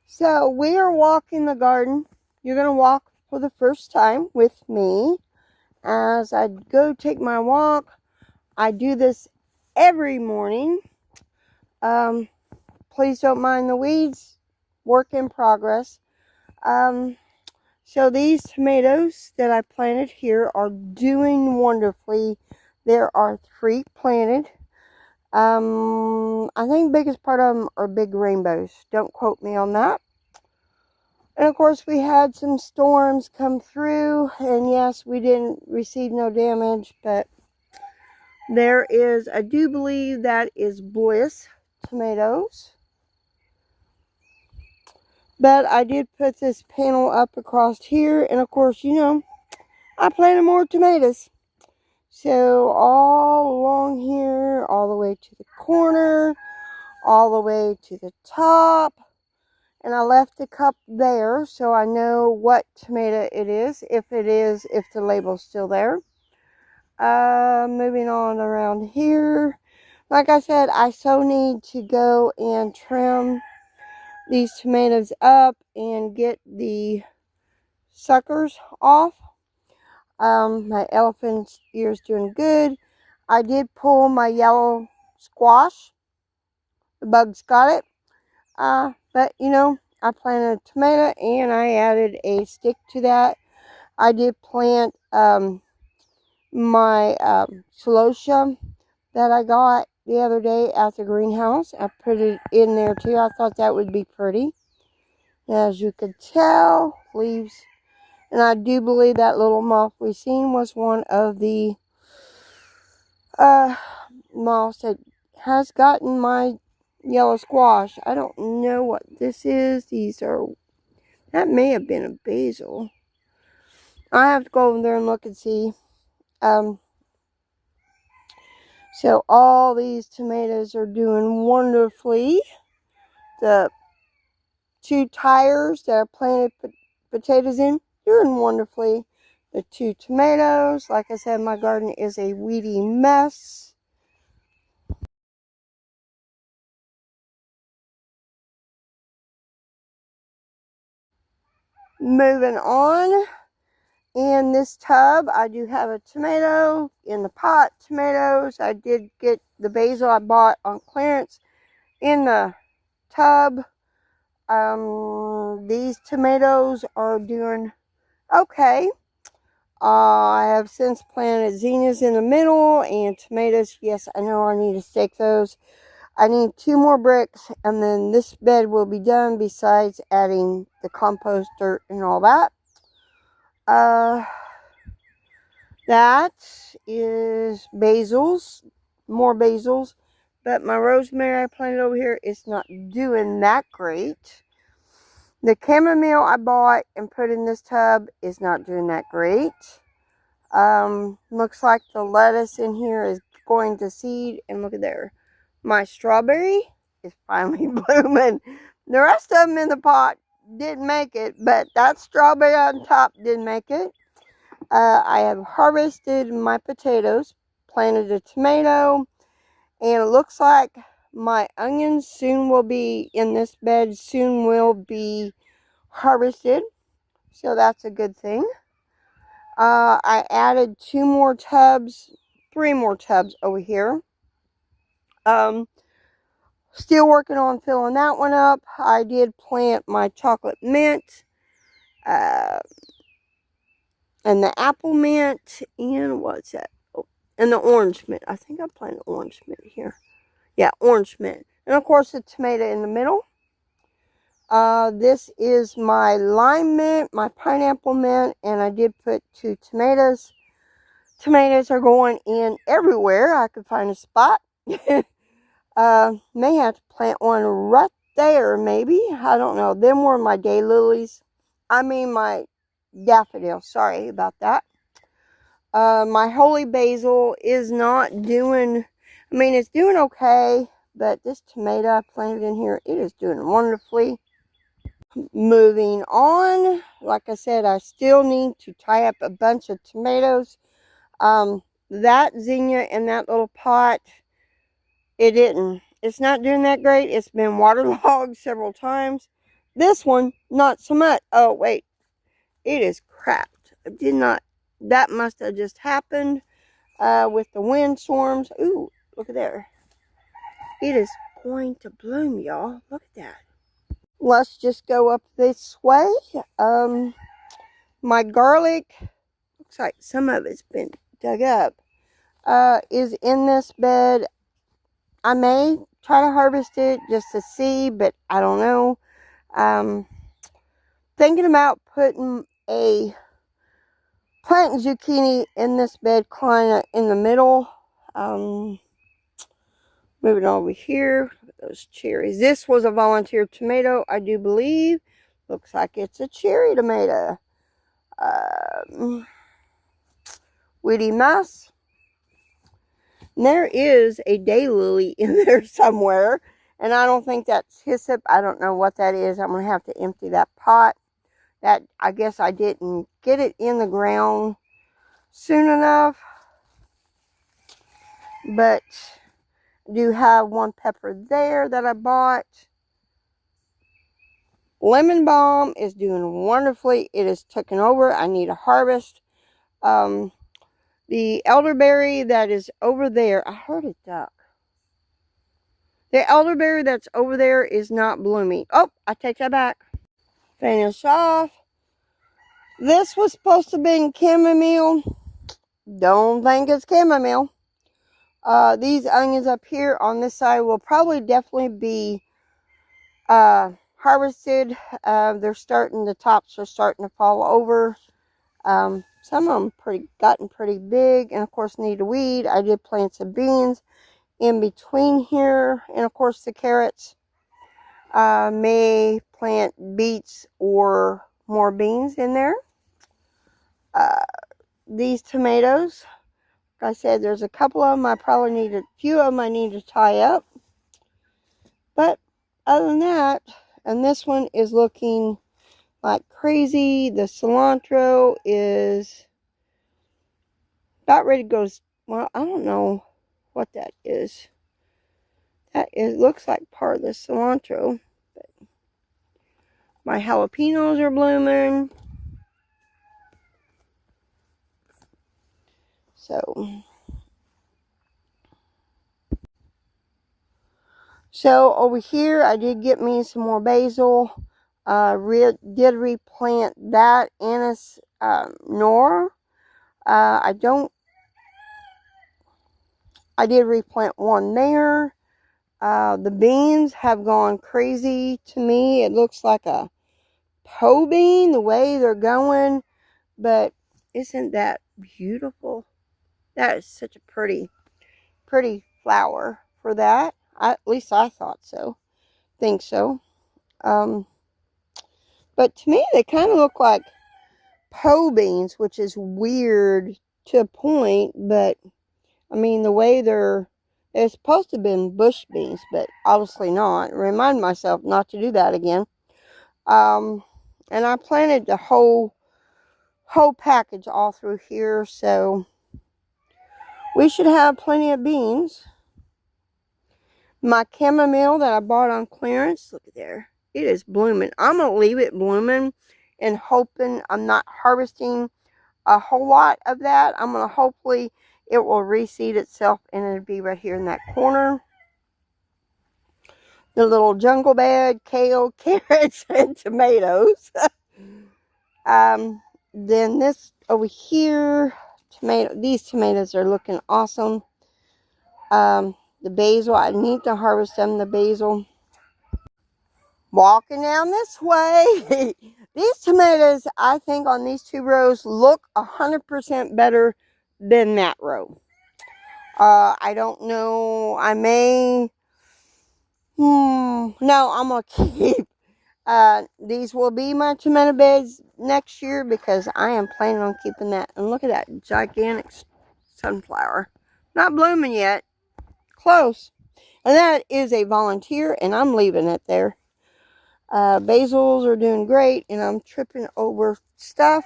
So we are walking the garden. You're going to walk for the first time with me as I go take my walk. I do this every morning. Please don't mind the weeds. Work in progress. So these tomatoes that I planted here are doing wonderfully. There are 3 planted. I think the biggest part of them are big rainbows. Don't quote me on that. And of course, we had some storms come through, and yes, we didn't receive no damage, but there is, I do believe that is Bliss tomatoes. But I did put this panel up across here, and of course, you know, I planted more tomatoes. So all along here, all the way to the corner, all the way to the top. And I left the cup there so I know what tomato it is, if the label's still there. Moving on around here. Like I said, I so need to go and trim these tomatoes up and get the suckers off. My elephant's ear's doing good. I did pull my yellow squash. The bugs got it. But you know, I planted a tomato and I added a stick to that. I did plant my celosia that I got the other day at the greenhouse. I put it in there too. I thought that would be pretty. As you could tell, leaves. And I do believe that little moth we seen was one of the moths that has gotten my yellow squash. I don't know what this is. That may have been a basil. I have to go over there and look and see. So all these tomatoes are doing wonderfully. The 2 tires that I planted potatoes in, doing wonderfully. The 2 tomatoes, like I said, my garden is a weedy mess. Moving on. In this tub, I do have a tomato. In the pot, tomatoes. I did get the basil I bought on clearance in the tub. These tomatoes are doing okay. I have since planted zinnias in the middle and tomatoes. Yes, I know I need to stake those. I need 2 more bricks and then this bed will be done, besides adding the compost dirt and all that. That is basils, more basils, but my rosemary I planted over here is not doing that great. The chamomile I bought and put in this tub is not doing that great. Looks like the lettuce in here is going to seed, and look at there. My strawberry is finally blooming. The rest of them in the pot didn't make it, but that strawberry on top did make it. I have harvested my potatoes, planted a tomato, and it looks like my onions soon will be in this bed, soon will be harvested. So that's a good thing. I added 3 more tubs over here. Still working on filling that one up. I did plant my chocolate mint, and the apple mint, and what's that? Oh, and the orange mint. I think I planted orange mint here. Yeah, orange mint. And of course the tomato in the middle. This is my lime mint, my pineapple mint, and I did put 2 tomatoes. Tomatoes are going in everywhere I could find a spot. May have to plant one right there, maybe. I don't know. Them were my daylilies. I mean my daffodils. Sorry about that. My holy basil is not doing, I mean, it's doing okay, but this tomato I planted in here, it is doing wonderfully. Moving on, like I said, I still need to tie up a bunch of tomatoes. That zinnia in that little pot, it's not doing that great. It's been waterlogged several times. This one, not so much. Oh, wait. It is cracked. I did not. That must have just happened with the windstorms. Ooh, look at there. It is going to bloom, y'all. Look at that. Let's just go up this way. My garlic, looks like some of it's been dug up, is in this bed. I may try to harvest it just to see, but I don't know. Thinking about putting a planting zucchini in this bed, kind of in the middle. Moving over here, look at those cherries. This was a volunteer tomato, I do believe. Looks like it's a cherry tomato. Woody mouse. And there is a daylily in there somewhere, and I don't think that's hyssop. I don't know what that is. I'm going to have to empty that pot. That, I guess I didn't get it in the ground soon enough. But I do have one pepper there that I bought. Lemon balm is doing wonderfully. It is taken over. I need a harvest. The elderberry that is over there, I heard a duck. The elderberry that's over there is not blooming. Oh, I take that back. Finish off. This was supposed to be chamomile. Don't think it's chamomile. These onions up here on this side will probably definitely be harvested. The tops are starting to fall over. Some of them gotten pretty big, and of course need a weed. I did plant some beans in between here, and of course the carrots. May plant beets or more beans in there. These tomatoes, like I said, there's a couple of them a few of them I need to tie up. But other than that, and this one is looking like crazy. The cilantro is about ready to go. Well, I don't know what that is. Looks like part of the cilantro. But my jalapenos are blooming. So over here, I did get me some more basil. Did replant that anise nor. I did replant one there. The beans have gone crazy to me. It looks like a po bean the way they're going, but isn't that beautiful? That is such a pretty flower for that. At least I thought so. Think so. But to me, they kind of look like po beans, which is weird to a point, but I mean, the way they're supposed to have been bush beans, but obviously not. Remind myself not to do that again. And I planted the whole package all through here, so we should have plenty of beans. My chamomile that I bought on clearance, look at there. It is blooming. I'm going to leave it blooming and hoping I'm not harvesting a whole lot of that. I'm going to hopefully it will reseed itself and it'll be right here in that corner. The little jungle bed, kale, carrots, and tomatoes. Then this over here, these tomatoes are looking awesome. The basil, I need to harvest them, the basil. Walking down this way. These tomatoes, I think on these two rows, look 100% better than that row. I don't know. I may. No, I'm going to keep. These will be my tomato beds next year because I am planning on keeping that. And look at that gigantic sunflower. Not blooming yet. Close. And that is a volunteer, and I'm leaving it there. Basils are doing great, and I'm tripping over stuff.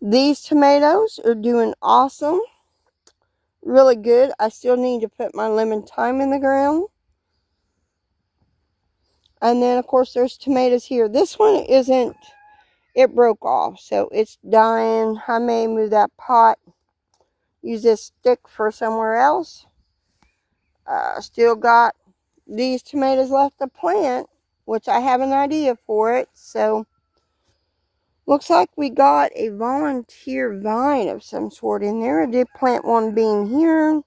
These tomatoes are doing awesome. Really good. I still need to put my lemon thyme in the ground. And then, of course, there's tomatoes here. This one isn't, it broke off, so it's dying. I may move that pot, use this stick for somewhere else. Still got these tomatoes left to plant, which I have an idea for it. So, looks like we got a volunteer vine of some sort in there. I did plant one bean here.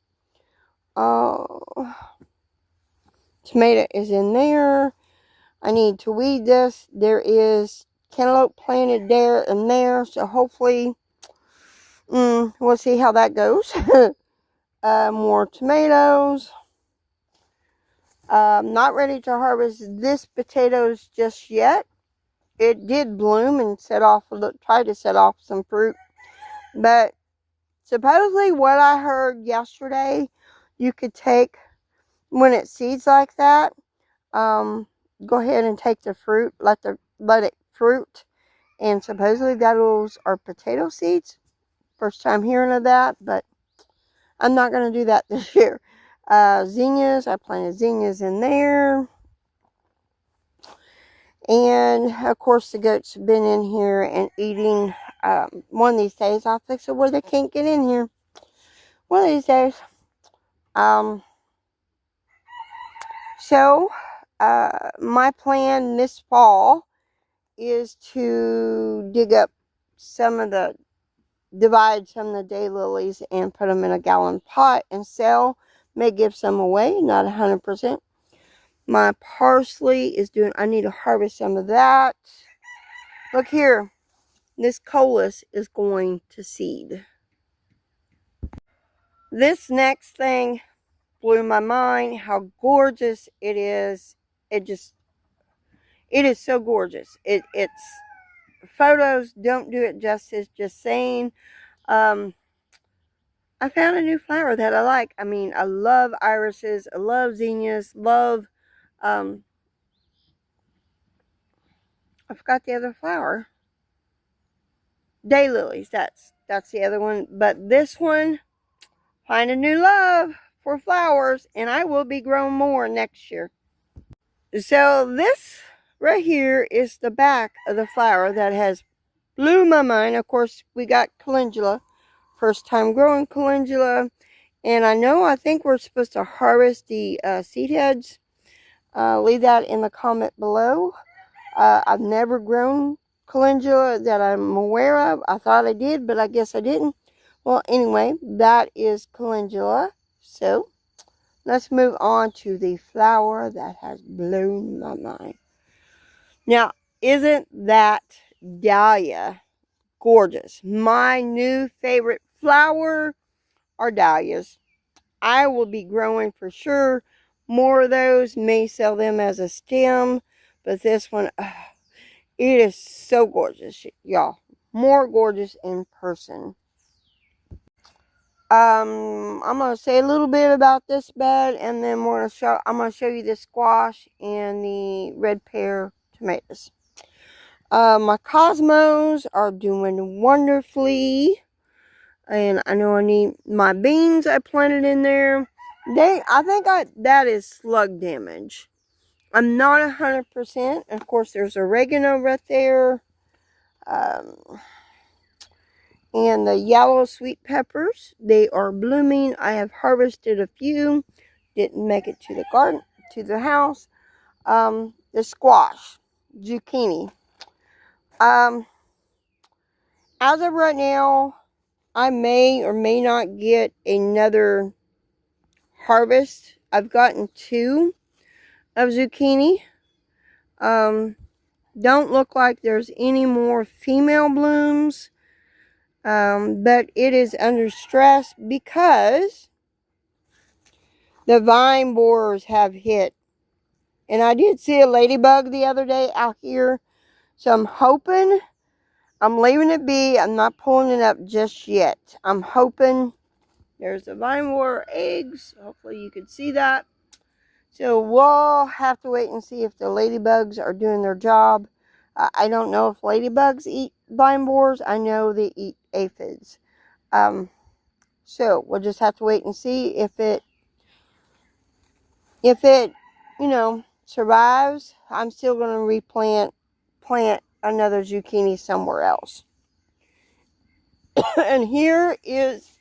Tomato is in there. I need to weed this. There is cantaloupe planted there and there, so hopefully we'll see how that goes. More tomatoes. Not ready to harvest this potatoes just yet. It did bloom and tried to set off some fruit, but supposedly what I heard yesterday, you could take, when it seeds like that, go ahead and take the fruit, let it fruit, and supposedly those are potato seeds. First time hearing of that, but I'm not going to do that this year. Zinnias, I planted zinnias in there. And, of course, the goats have been in here and eating. One of these days, I'll fix it where they can't get in here. One of these days. So, my plan this fall is to divide some of the daylilies and put them in a gallon pot and sell. May give some away, not 100%. My parsley is I need to harvest some of that. Look here. This coleus is going to seed. This next thing blew my mind, how gorgeous it is. It is so gorgeous. It's photos don't do it justice, just saying. I found a new flower that I like. I mean, I love irises, I love zinnias, love I forgot the other flower. Daylilies, that's the other one. But this one, find a new love for flowers, and I will be growing more next year. So this right here is the back of the flower that has blew my mind. Of course, we got calendula. First time growing calendula. And I think we're supposed to harvest the seed heads. Leave that in the comment below. I've never grown calendula that I'm aware of. I thought I did, but I guess I didn't. Well, anyway, that is calendula. So, let's move on to the flower that has blown my mind. Now, isn't that dahlia gorgeous? My new favorite flower are dahlias. I will be growing for sure more of those. May sell them as a stem. But this one, it is so gorgeous, y'all. More gorgeous in person. I'm going to say a little bit about this bed, and then I'm going to show you the squash and the red pear tomatoes. My cosmos are doing wonderfully. And I know I need my beans I planted in there. I think that is slug damage. I'm not 100%. Of course, there's oregano right there. And the yellow sweet peppers, they are blooming. I have harvested a few. Didn't make it to the garden, to the house. The squash, zucchini. As of right now, I may or may not get another harvest. I've gotten 2 of zucchini. Don't look like there's any more female blooms. But it is under stress because the vine borers have hit. And I did see a ladybug the other day out here. So I'm hoping, I'm leaving it be. I'm not pulling it up just yet. I'm hoping. There's the vine borer eggs. Hopefully you can see that. So we'll have to wait and see if the ladybugs are doing their job. I don't know if ladybugs eat vine borers. I know they eat aphids. So we'll just have to wait and see if it survives, I'm still going to plant another zucchini somewhere else. And here is